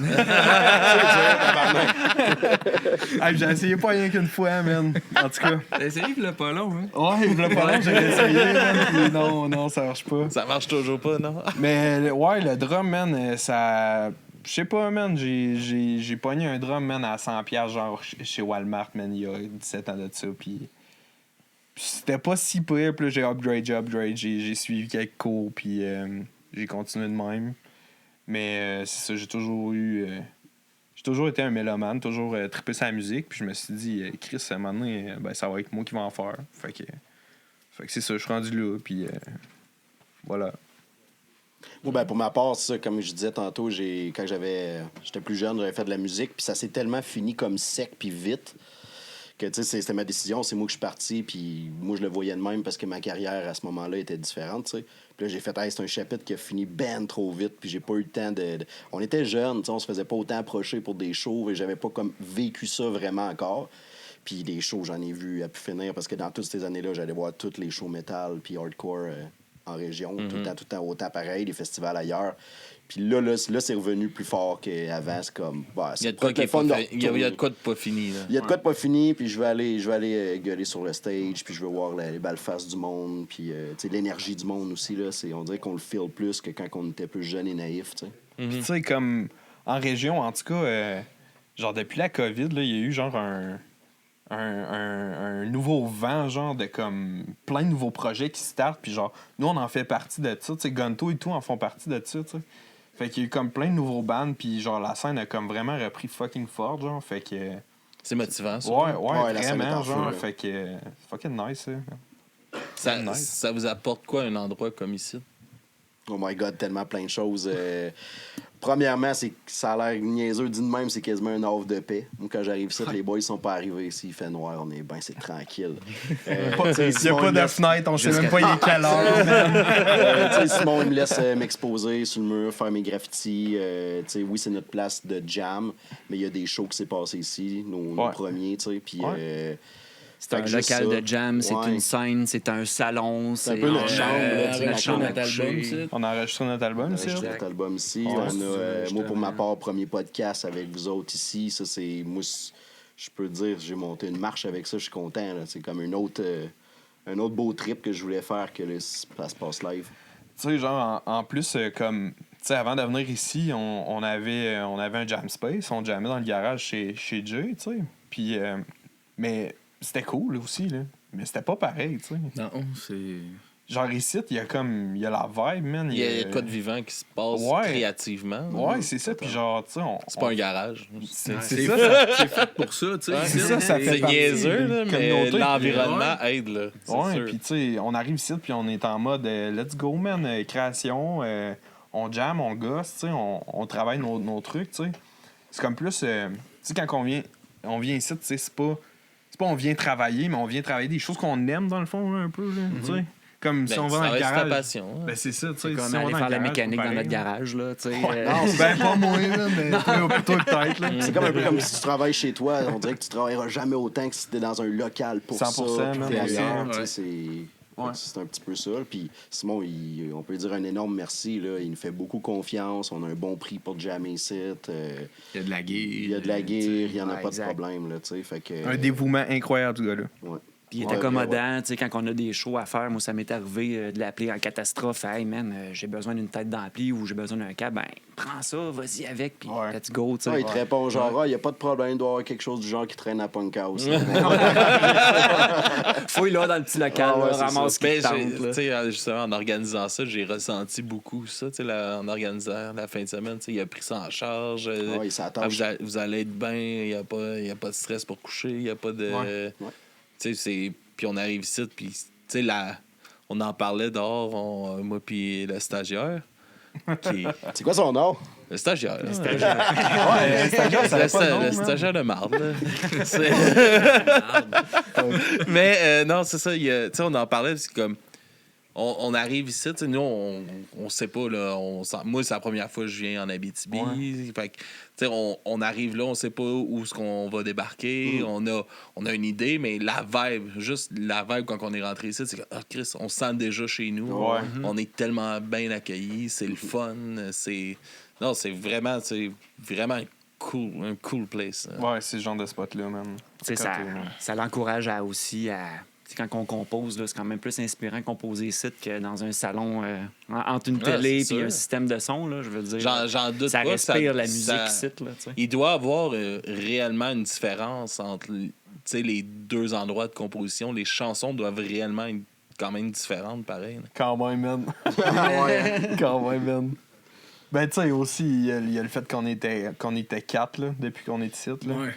J'ai essayé pas rien qu'une fois, man. En tout cas. T'as essayé, il pas long, hein? Ouais, il voulait pas long, j'ai essayé, man. Puis non, ça marche pas. Ça marche toujours pas, non? Mais ouais, le drum, man, ça... Je sais pas, man, j'ai pogné un drum, man, à 100$, genre, chez Walmart, man, il y a 17 ans de ça, puis c'était pas si pire, puis là, j'ai upgrade, j'ai suivi quelques cours, puis j'ai continué de même. Mais c'est ça, j'ai toujours été un mélomane, toujours trippé sur la musique, puis je me suis dit, Chris, à un moment donné, ben, ça va être moi qui vais en faire. Fait que c'est ça, je suis rendu là, puis voilà. Moi, ben, pour ma part, c'est ça, comme je disais tantôt, quand j'étais plus jeune, j'avais fait de la musique, puis ça s'est tellement fini comme sec puis vite que, tu sais, c'était ma décision, c'est moi que je suis parti, puis moi, je le voyais de même parce que ma carrière, à ce moment-là, était différente, tu sais. Puis là, j'ai fait, c'est un chapitre qui a fini ben trop vite, puis j'ai pas eu le temps de... On était jeunes, tu sais, on se faisait pas autant approcher pour des shows, et j'avais pas comme vécu ça vraiment encore. Puis des shows, j'en ai vu à pu finir, parce que dans toutes ces années-là, j'allais voir tous les shows metal puis hardcore en région, tout le temps, autant pareil, des festivals ailleurs. Puis là, c'est revenu plus fort qu'avant. C'est comme, bah, Il y a de quoi de pas fini, là. Il y a de quoi de pas fini, puis je vais aller gueuler sur le stage, puis je veux voir les belles faces du monde, puis tu sais, l'énergie du monde aussi, là. On dirait qu'on le feel plus que quand on était plus jeune et naïf, tu sais. Puis tu sais, comme en région, en tout cas, genre depuis la COVID, là, il y a eu genre un nouveau vent, genre de comme plein de nouveaux projets qui startent, puis genre, nous on en fait partie de ça, tu sais, Gonto et tout en font partie de ça, tu sais. Fait qu'il y a eu comme plein de nouveaux bands, puis genre la scène a comme vraiment repris fucking fort, genre, fait que... C'est motivant, ça. Ouais, la scène est vraiment, en genre, feu, fait que... fucking nice, ça. Nice. Ça vous apporte quoi un endroit comme ici? Oh my God, tellement plein de choses. Premièrement, ça a l'air niaiseux dit de même, c'est quasiment un havre de paix. Moi, quand j'arrive ici, les boys sont pas arrivés ici, il fait noir, c'est tranquille. Il n'y a pas de fenêtre, on sait même pas il est quelle heure. Simon, il me laisse m'exposer sur le mur, faire mes graffitis. Oui, c'est notre place de jam, mais il y a des shows qui s'est passé ici, nos premiers, tu sais, puis... C'est un local de jam, c'est une scène, c'est un salon. C'est un peu notre chambre. La chambre notre album, ici. On a enregistré notre album ici. Notre album ici. On a, moi, pour ma part, premier podcast avec vous autres ici. Ça, c'est... Moi, je peux dire, j'ai monté une marche avec ça. Je suis content. Là. C'est comme un autre beau trip que je voulais faire que là, ça se passe live. Tu sais, genre, en plus, comme... Tu sais, avant de venir ici, on avait un jam space. On jammait dans le garage chez Jay, tu sais. Puis... mais... C'était cool aussi, là. Mais c'était pas pareil, tu sais. Non, c'est... Genre ici, il y a la vibe, man. Il y a quoi de vivant qui se passe créativement. Ouais, c'est ça. Puis genre, tu sais, c'est pas un garage. C'est c'est fait pour ça, tu sais. C'est ça fait c'est partie niaiseux, là, mais l'environnement aide, là. Ouais, puis tu sais, on arrive ici, puis on est en mode let's go, man, création. On jam, on gosse, tu sais, on travaille nos trucs, tu sais. C'est comme plus, tu sais, quand on vient ici, tu sais, c'est pas on vient travailler, mais on vient travailler des choses qu'on aime dans le fond, là, un peu, là, tu sais. Comme si on va dans le garage. Ta passion. Ben c'est ça, tu sais. C'est comme aller faire la mécanique dans notre garage, là, tu sais. Ben pas moi, là, mais plutôt peut-être, là. C'est comme un peu comme si tu travailles chez toi, on dirait que tu travailleras jamais autant que si t'es dans un local pour 100%, ça. même, c'est un petit peu ça. Puis Simon, on peut dire un énorme merci. Là. Il nous fait beaucoup confiance. On a un bon prix pour jammer ici. Il y a de la guerre. Il y a de la guerre. Il n'y en a pas de problème. Là, fait que, un dévouement incroyable, ce gars-là. Ouais. Puis il est accommodant, tu sais, quand on a des shows à faire, moi, ça m'est arrivé de l'appeler en catastrophe. Hey, man, j'ai besoin d'une tête d'ampli ou j'ai besoin d'un câble. Ben, prends ça, vas-y avec, puis let's go, tu sais. Il te répond genre, il n'y a pas de problème, il doit y avoir quelque chose du genre qui traîne à Punk House. Fouille là dans le petit local, ramasse ce qui tente. Tu sais, justement, en organisant ça, j'ai ressenti beaucoup ça, tu sais, en organisant la fin de semaine. Tu sais, il a pris ça en charge. Vous allez être bien, il n'y a pas de stress pour coucher, il n'y a pas de... Puis on arrive ici, puis tu sais, on en parlait dehors, moi puis le stagiaire. C'est quoi son nom? Le stagiaire. Le stagiaire, le stagiaire de marde. Mais non, c'est ça. On en parlait, c'est comme... on arrive ici, tu sais, nous, on sait pas, là. Moi, c'est la première fois que je viens en Abitibi. Fait que, tu sais, on arrive là, on sait pas où est-ce qu'on va débarquer. On a une idée, mais la vibe quand on est rentré ici, c'est que, Chris, on se sent déjà chez nous. Ouais. On est tellement bien accueillis, c'est le fun. Non, c'est vraiment un cool place. Ouais, c'est ce genre de spot-là, man. Tu sais, ça l'encourage aussi à. Quand on compose, là, c'est quand même plus inspirant de composer ici que dans un salon entre une télé et un système de son. Là, je veux dire, j'en doute ça pas, respire la musique ici. Il doit y avoir réellement une différence entre les deux endroits de composition. Les chansons doivent réellement être quand même différentes, pareil. Là. Quand même, man. Quand même, man. Ben, tu sais, aussi, il y a le fait qu'on était 4 là, depuis qu'on est ici. Là. Ouais.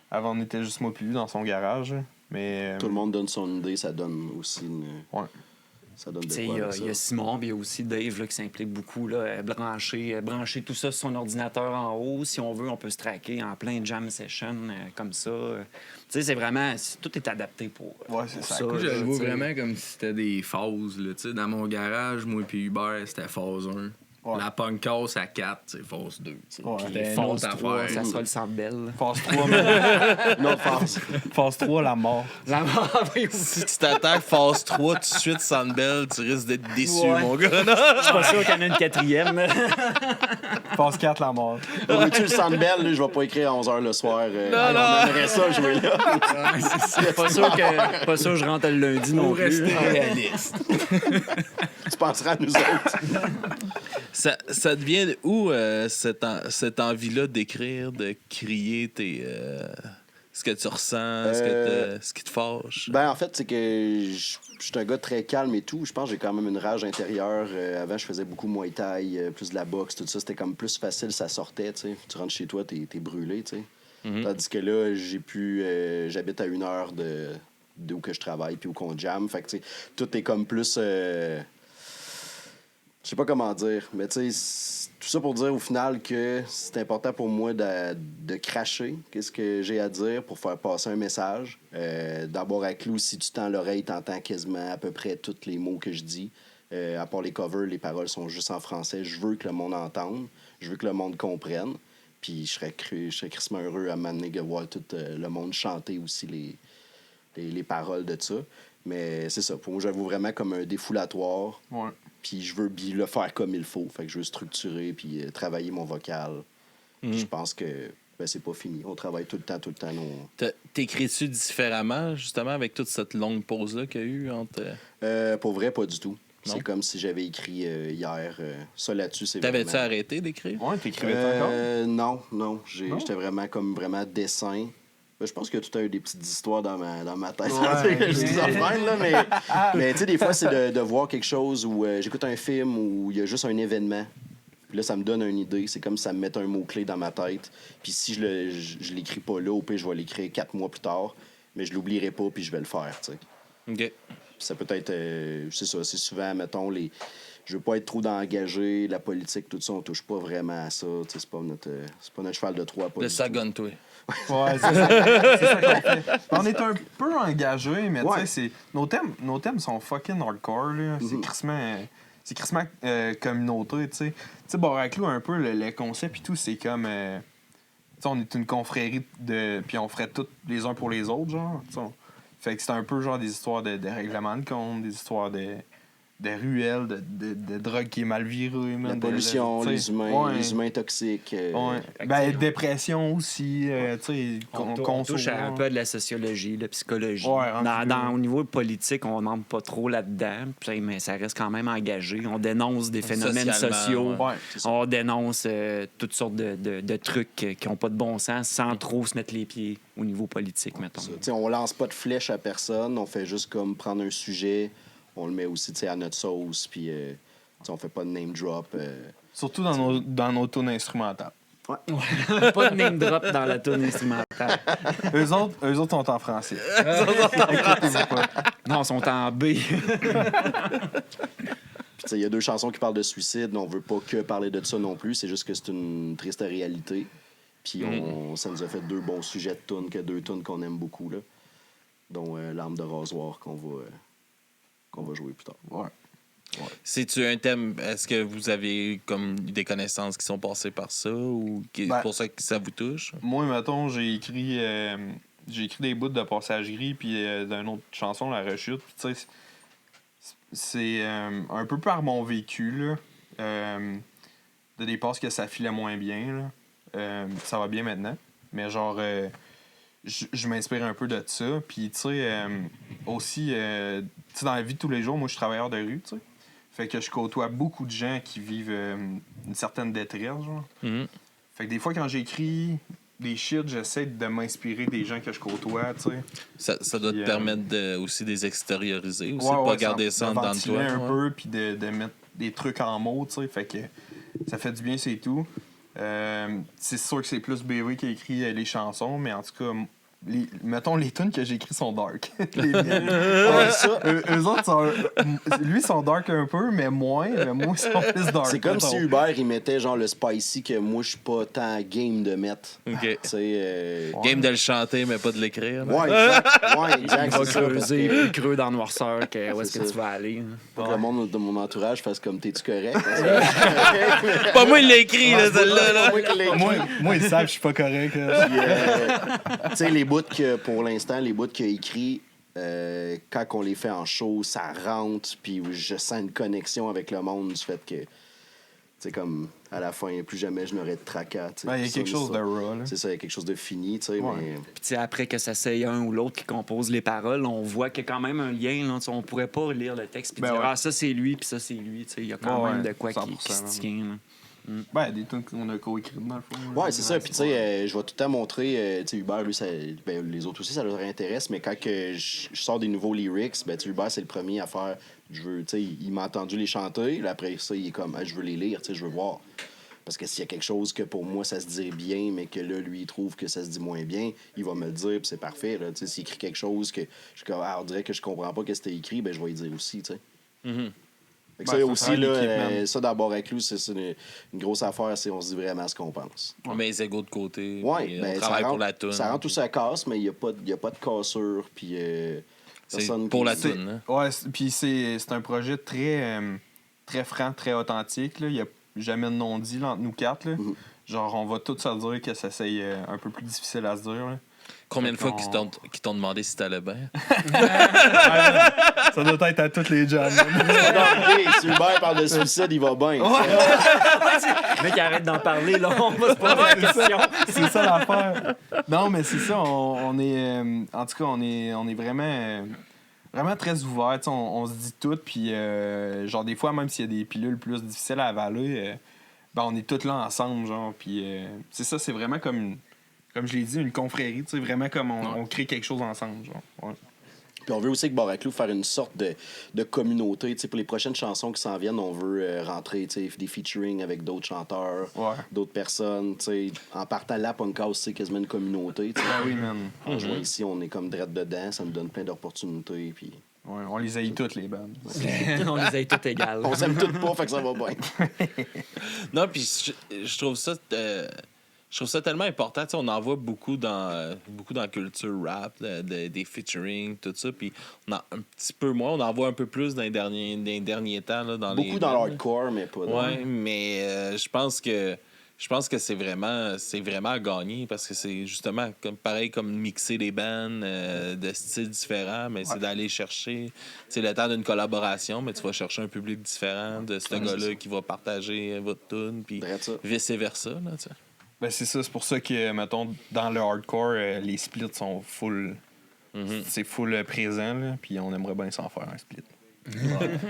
Avant, on était juste moi puis lui dans son garage. Là. Mais, Tout le monde donne son idée, ça donne aussi une... Ouais. Ça donne de Il y a Simon, puis il y a aussi Dave là, qui s'implique beaucoup. Là, brancher tout ça sur son ordinateur en haut. Si on veut, on peut se traquer en plein jam session comme ça. C'est vraiment... Tout est adapté pour c'est pour ça. Moi, je le vois t'sais. vraiment comme si c'était des phases. Là, dans mon garage, moi et Hubert, c'était phase 1. Ouais. La punk house à 4, c'est phase 2. Ouais. C'était une Phase autre 3, affaire. ça sera le Centre Bell. Phase 3, man. Non, phase. Phase 3, la mort. La mort, oui, Si tu t'attaques phase 3 tout de suite, Sandbell, tu risques d'être déçu, Ouais. mon gars. Je suis pas sûr qu'il y en a une quatrième. Phase 4, la mort. Tu le Sandbell, là, je vais pas écrire à 11h le soir. On aimerait ça jouer là. Pas sûr que je rentre le lundi non Pour plus. rester réaliste. Tu penseras à nous autres. Ça devient de où cette envie-là d'écrire, de crier ce que tu ressens, ce qui te fâche? Ben, en fait, c'est que je suis un gars très calme et tout. Je pense que j'ai quand même une rage intérieure. Avant, je faisais beaucoup Muay Thai, plus de la boxe, tout ça. C'était comme plus facile, ça sortait, tu sais. Tu rentres chez toi, t'es brûlé, tu sais. Tandis que là, j'habite à 1 heure d'où que je travaille puis où qu'on jamme. Fait que, tu sais, tout est comme plus... Je sais pas comment dire, mais tu sais, tout ça pour dire au final que c'est important pour moi de cracher qu'est-ce que j'ai à dire pour faire passer un message. D'abord à clou, si tu tends l'oreille, t'entends quasiment à peu près tous les mots que je dis. À part les covers, les paroles sont juste en français. Je veux que le monde entende, je veux que le monde comprenne. Puis je serais crissement heureux à m'amener de voir tout le monde chanter aussi les paroles de ça. Mais c'est ça, pour moi, j'avoue vraiment comme un défoulatoire. Ouais. Puis je veux le faire comme il faut. Fait que je veux structurer puis travailler mon vocal. Je pense que c'est pas fini. On travaille tout le temps. T'écris-tu différemment, justement, avec toute cette longue pause-là qu'il y a eu entre... Pour vrai, pas du tout. Non? C'est comme si j'avais écrit hier. Ça là-dessus, c'est T'avais-tu vraiment... arrêté d'écrire? Ouais, t'écrivais encore? Non. J'étais vraiment comme dessin. Je pense que tout a eu des petites histoires dans ma tête. Ouais. Je dis affaires, là, mais tu sais, des fois, c'est de voir quelque chose où j'écoute un film où il y a juste un événement. Puis là, ça me donne une idée. C'est comme si ça me met un mot-clé dans ma tête. Puis si je l'écris pas là, au pire, je vais l'écrire 4 mois plus tard. Mais je l'oublierai pas, puis je vais le faire, tu sais. OK. Puis ça peut être... c'est ça, c'est souvent, mettons, je veux pas être trop d'engagé, la politique, tout ça, on touche pas vraiment à ça. Tu sais, c'est pas notre cheval de Troie. Pas Le du tout. sagonne-toi. Ouais, c'est ça qu'on fait. On est un peu engagé, mais Ouais. tu sais, nos thèmes sont fucking hardcore, là. C'est crissement communauté, tu sais. Tu sais, Baraclou, un peu, le concept et tout, c'est comme... tu sais, on est une confrérie puis on ferait tout les uns pour les autres, genre. Tu sais, fait que c'est un peu genre des histoires de règlement de compte, des histoires de ruelles, de drogue qui est mal virée. La pollution, tu sais, les humains toxiques. Ouais. Ben, dépression aussi, tu sais, On touche à un peu de la sociologie, de la psychologie. Ouais, Au niveau politique, on n'entre pas trop là-dedans, mais ça reste quand même engagé. On dénonce des phénomènes Socialement, sociaux. Ouais, On dénonce toutes sortes de trucs qui n'ont pas de bon sens sans trop se mettre les pieds au niveau politique, mettons. T'sais, on lance pas de flèches à personne, on fait juste comme prendre un sujet, on le met aussi à notre sauce, puis on fait pas de name drop. Surtout dans nos tunes instrumentales. Pas de name drop dans la tune instrumentale. Eux autres sont en français. Non, ils sont en B. Il y a 2 chansons qui parlent de suicide, on veut pas que parler de ça non plus, c'est juste que c'est une triste réalité. Puis ça nous a fait 2 bons sujets de tunes, que 2 tunes qu'on aime beaucoup, là, dont L'arme de rasoir qu'on va jouer plus tard. Ouais. C'est-tu un thème? Est-ce que vous avez comme des connaissances qui sont passées par ça ou c'est pour ça que ça vous touche? Moi, mettons, j'ai écrit des bouts de Passagerie puis d'une autre chanson, La Rechute. Tu sais, c'est un peu par mon vécu, là. De des passes que ça filait moins bien, là. Ça va bien maintenant. Mais genre, je m'inspire un peu de ça. Puis, tu sais, aussi, tu sais, dans la vie de tous les jours, moi, je suis travailleur de rue, tu sais. Fait que je côtoie beaucoup de gens qui vivent une certaine détresse, genre. Mhm. Fait que des fois, quand j'écris des shit, j'essaie de m'inspirer des gens que je côtoie, tu sais. Ça doit Puis, te permettre aussi des extérioriser aussi, Ouais, pas garder ça de en dedans de ventiler toi. un peu, puis de mettre des trucs en mots, tu sais. Fait que ça fait du bien, c'est tout. C'est sûr que c'est plus BV qui a écrit les chansons, mais en tout cas, mettons, les tunes que j'ai écrites sont dark. Les miennes. Eux autres, lui, sont dark un peu, mais moins. Mais moi, ils sont plus dark. C'est comme mettons. si Hubert, il mettait genre le spicy que moi, je suis pas tant game de mettre. OK. Tu sais, Game de le chanter, mais pas de l'écrire. là. Ouais, exact. Ouais, Il exact. va C'est ça, parce creuser que plus creux dans la noirceur que où est-ce C'est que ça. tu vas aller. faut que le monde de mon entourage fasse comme t'es-tu correct? Pas moi, il l'a écrit, là, celle-là. Là. Moi, ils savent que je suis pas correct. là. Tu sais, les bouts que, pour l'instant, les bouts qu'il a écrits, quand on les fait en show, ça rentre, puis je sens une connexion avec le monde du fait que, tu sais, comme, à la fin, plus jamais je n'aurais de tracas. tu sais. Il y a Ça, quelque chose de raw, là. C'est ça, il y a quelque chose de fini, tu sais, Ouais. mais... Puis tu sais, après que ça soit un ou l'autre qui compose les paroles, on voit qu'il y a quand même un lien. Là, tu sais, on pourrait pas lire le texte et Ben dire ouais. Ah, ça c'est lui, puis ça c'est lui. Tu sais, il y a quand Ouais, même ouais, de quoi qui 100%, se tient. là. Des tunes qu'on a coécrites dans le fond. là. Ouais, c'est ça. Puis, tu sais, je vais tout le temps montrer, tu sais, Hubert, lui, les autres aussi, ça leur intéresse, mais quand que je sors des nouveaux lyrics, ben, tu sais, Hubert, c'est le premier à faire. Tu sais, il m'a entendu les chanter, là, après ça, il est comme, je veux les lire, tu sais, je veux voir. Parce que s'il y a quelque chose que pour moi, ça se dit bien, mais que là, lui, il trouve que ça se dit moins bien, il va me le dire, puis c'est parfait. Là, tu sais, s'il écrit quelque chose que je suis comme, on dirait que je comprends pas ce que t'as écrit, ben, je vais lui dire aussi, tu sais. Mhm. Fait que ça aussi, là, l'équipe, ça d'abord avec lui, c'est une grosse affaire, c'est on se dit vraiment ce qu'on pense. Mais les égos de côté. Ouais, puis ben, on travaille ça pour rentre, la toune. ça rentre où ça casse, mais il n'y a pas de cassure. Puis, C'est personne pour qui- la C'est- toune. Hein? Ouais, puis c'est un projet très, très franc, très authentique. Il n'y a jamais de non-dit là, entre nous quatre. Là. Mhm. Genre, on va tous se dire que ça c'est un peu plus difficile à se dire. Là. Combien de fois qu'on- qu'ils t'ont demandé si t'allais bien? Ça doit être à toutes les jams. Si Hubert parle de suicide, il va bien. Le mec arrête d'en parler, là, on va se poser la question. C'est ça l'affaire. Non, mais c'est ça. On est, en tout cas, on est vraiment, vraiment très ouvert. Tu sais, on se dit tout. Puis, genre, des fois, même s'il y a des pilules plus difficiles à avaler, ben, on est tous là ensemble. Genre, puis, c'est ça, c'est vraiment comme je l'ai dit, une confrérie. Tu sais, vraiment comme on crée quelque chose ensemble. Genre. Ouais. Puis on veut aussi que Baraclou faire une sorte de communauté. Tu sais, pour les prochaines chansons qui s'en viennent, on veut rentrer tu sais, des featuring avec d'autres chanteurs, Ouais. d'autres personnes. Tu sais, en partant là, Punk House, c'est quasiment une communauté. tu sais. Ben oui, man. En jouant ici, on est comme direct dedans, ça nous donne plein d'opportunités. Puis... Ouais, on les haït toutes, les bandes. On les a toutes égales. On s'aime toutes pas, fait que ça va bien. Non, puis je trouve ça. Je trouve ça tellement important. Tu sais, on en voit beaucoup dans la culture rap, là, des featuring, tout ça. Puis on en, un petit peu moins, on en voit un peu plus dans les derniers temps. Là, dans Beaucoup les dans bands, là. l'hardcore, mais pas dans... Ouais, mais je pense que c'est vraiment à gagner parce que c'est justement pareil comme mixer les bands de styles différents, mais c'est d'aller chercher le temps d'une collaboration, mais tu vas chercher un public différent de ce gars-là qui va partager votre tune, puis Drette ça. vice-versa. Là, tu sais. Ben c'est ça, c'est pour ça que, mettons, dans le hardcore, les splits sont full. C'est full présent, là, puis on aimerait bien s'en faire un split.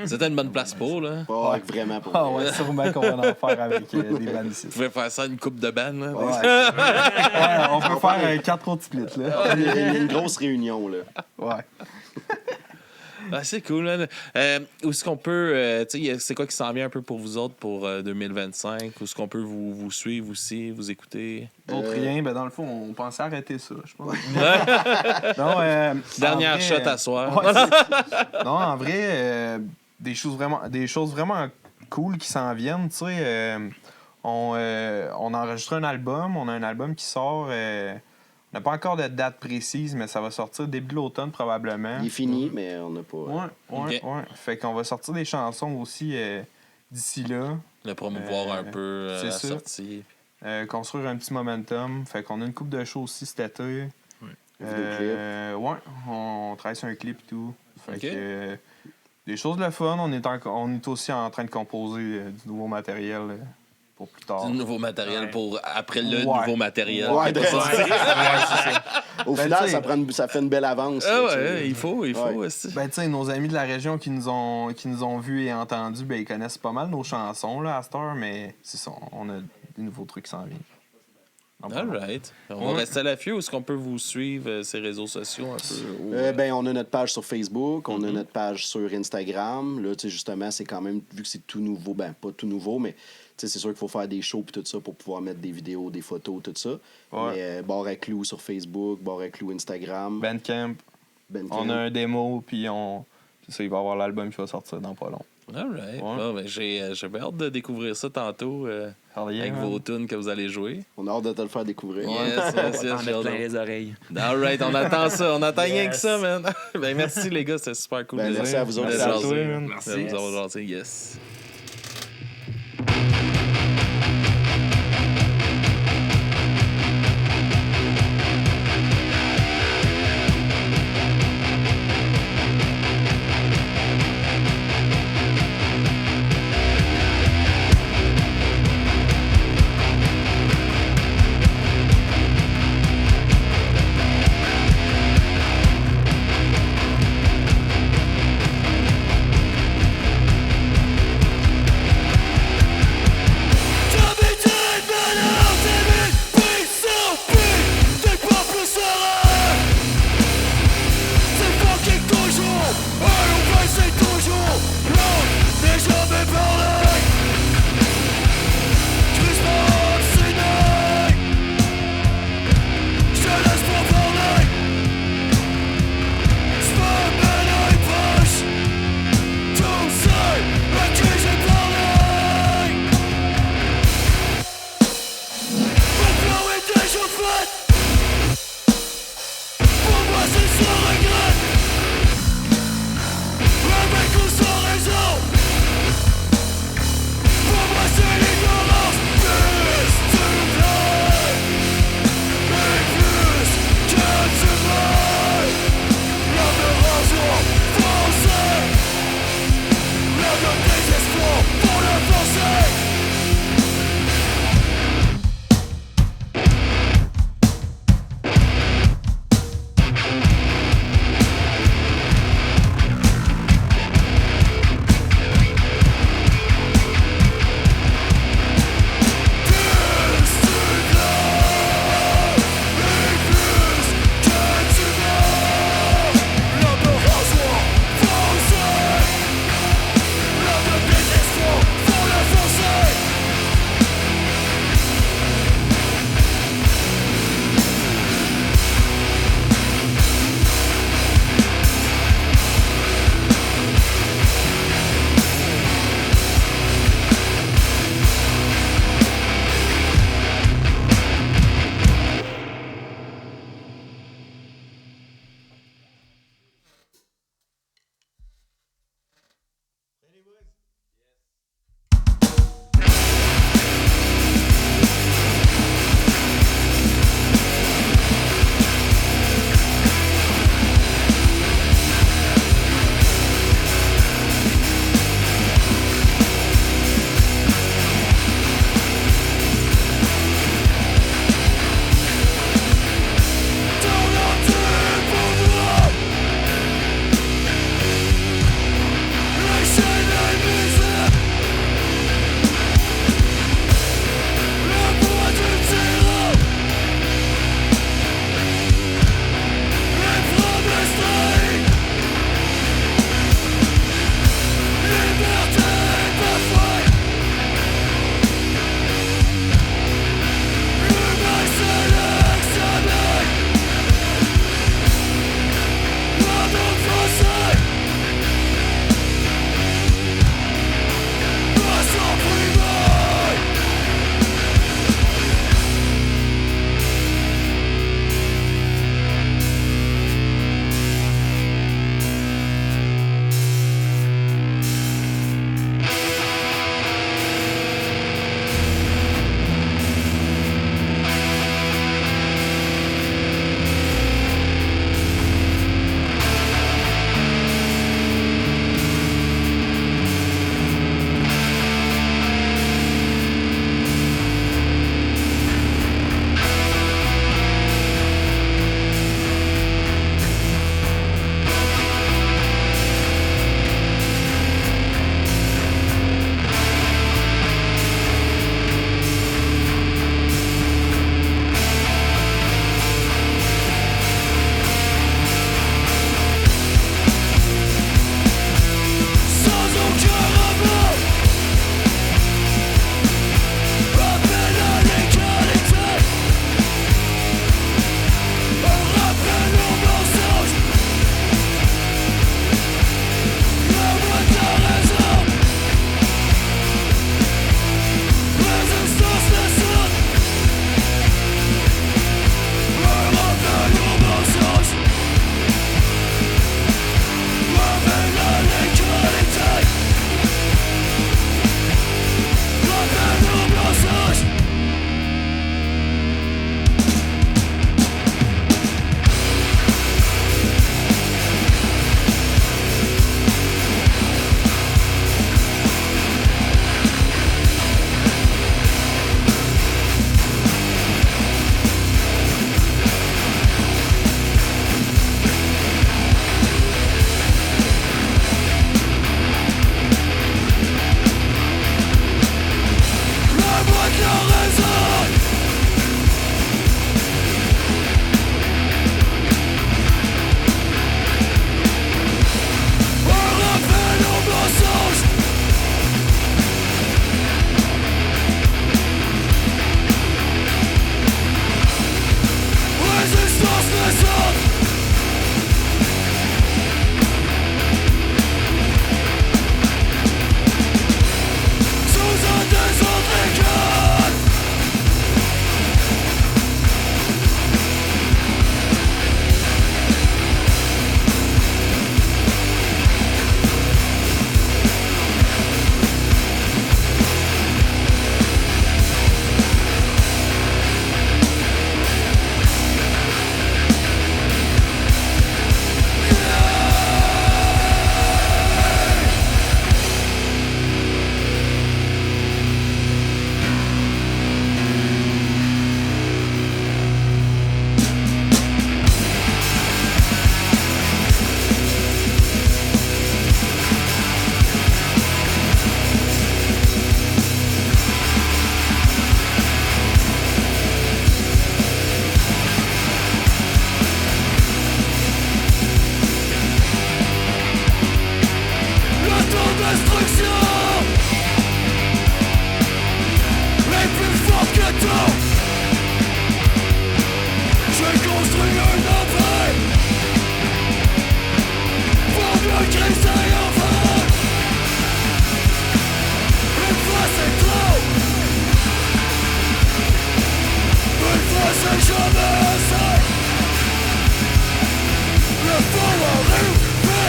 C'était une bonne place pour, là. Ouais, vraiment pour Ah vrai. ouais, sûrement qu'on va en faire avec des bandes ici. Vous pouvez faire ça une coupe de bandes, là. Ouais, Ouais, on peut faire 4 autres splits, là. il y a une grosse réunion, là. Ouais. Ah, c'est cool, là. Où est-ce qu'on peut... tu sais, c'est quoi qui s'en vient un peu pour vous autres pour 2025? Où est-ce qu'on peut vous suivre aussi, vous écouter? D'autres rien, ben dans le fond, on pensait arrêter ça, je pense. Ouais. Non, Dernière en vrai, shot à soir. ouais, c'est- non, en vrai, des choses vraiment cool qui s'en viennent, tu sais. On a enregistré un album, on a un album qui sort On n'a pas encore de date précise, mais ça va sortir début de l'automne probablement. Il est fini, mais on n'a pas. Ouais. Fait qu'on va sortir des chansons aussi d'ici là. Le promouvoir un peu c'est à la ça. sortie. Construire un petit momentum. Fait qu'on a une couple de shows aussi cet été. Ouais, on travaille sur un clip et tout. Fait que des choses de fun. On est aussi en train de composer du nouveau matériel pour plus tard. Du nouveau matériel pour après le nouveau matériel. Ouais, qui est pas sorti. Au final, ça fait une belle avance. Ah là, ouais, il faut Ouais. aussi. Ben, tu sais, nos amis de la région qui nous ont vus et entendus, ben, ils connaissent pas mal nos chansons là, à cette heure, mais c'est ça, on a des nouveaux trucs qui s'en viennent. Alright. On va rester à l'affût. Où est-ce qu'on peut vous suivre, ces réseaux sociaux un peu? Ben, on a notre page sur Facebook, on a notre page sur Instagram. Là, tu sais, justement, c'est quand même, vu que c'est tout nouveau, ben, pas tout nouveau, mais tu sais, c'est sûr qu'il faut faire des shows et tout ça pour pouvoir mettre des vidéos, des photos, tout ça. Ouais. Mais Bar à Clou sur Facebook, Bar à Clou Instagram. Bandcamp, on a un démo, puis c'est ça, il va y avoir l'album qui va sortir dans pas long. Alright. Ouais. Bon, ben, j'ai bien hâte de découvrir ça tantôt avec vos tunes que vous allez jouer. On a hâte de te le faire découvrir. Yes, On va j'ai en hâte mettre plein de- les oreilles. Alright, on attend ça. On attend rien que Yes. ça, man. Ben, merci, les gars. C'était super cool. Ben, de merci à vous autres. de Merci à jaser. toi, man. Merci. De vous avoir jasé, yes.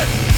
Yes!